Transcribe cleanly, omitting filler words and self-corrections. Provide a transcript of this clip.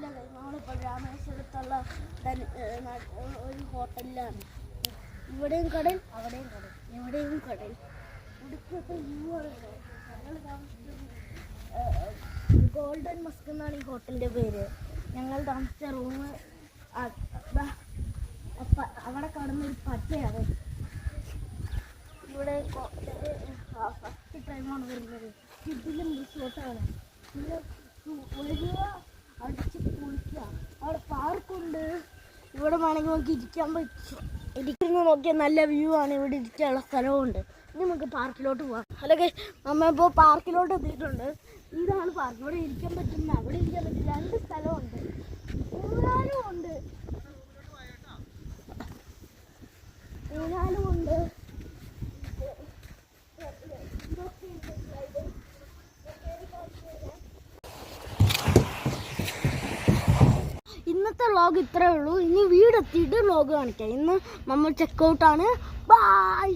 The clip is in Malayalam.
നമ്മളിപ്പോൾ രാമേശ്വരത്തുള്ള ഒരു ഹോട്ടലിലാണ്. ഇവിടെയും കടൽ, അവിടെയും കടൽ, ഇവിടെയും കടൽ. ഇവിടുത്തെ വ്യൂ ആണ്. ഞങ്ങൾ താമസിച്ചത് ഗോൾഡൻ മസ്ക് എന്നാണ് ഈ ഹോട്ടലിൻ്റെ പേര്. ഞങ്ങൾ താമസിച്ച റൂം അവിടെ കാണുന്നൊരു പച്ചയാണ്. ഇവിടെ ഫസ്റ്റ് ടൈമാണ് വരുന്നത്. ഇതിലും റിസോർട്ടാണ്. പിന്നെ വരിക, അടിച്ച് കുളിക്കുക. അവിടെ പാർക്കുണ്ട്. ഇവിടെ വേണമെങ്കിൽ നമുക്ക് ഇരിക്കാൻ പറ്റും. ഇരിക്കുന്ന നോക്കിയാൽ നല്ല വ്യൂ ആണ്. ഇവിടെ ഇരിക്കാനുള്ള സ്ഥലമുണ്ട്. ഇനി നമുക്ക് പാർക്കിലോട്ട് പോകാം. അല്ലെങ്കിൽ നമ്മ ഇപ്പോൾ പാർക്കിലോട്ട് എത്തിയിട്ടുണ്ട്. ഇതാണ് പാർക്ക്. ഇവിടെ ഇരിക്കാൻ പറ്റുന്ന, അവിടെ ഇരിക്കാൻ പറ്റും. 2 സ്ഥലമുണ്ട്. ഊഞ്ഞാലുമുണ്ട്. ഊഞ്ഞാലുമുണ്ട്. ഇന്നത്തെ വ്ളോഗ് ഇത്രയേ ഉള്ളൂ. ഇനി വീടെത്തിയിട്ട് വ്ളോഗ് കാണിക്കാം. ഇന്ന് നമ്മൾ ചെക്കൗട്ടാണ്. ബൈ.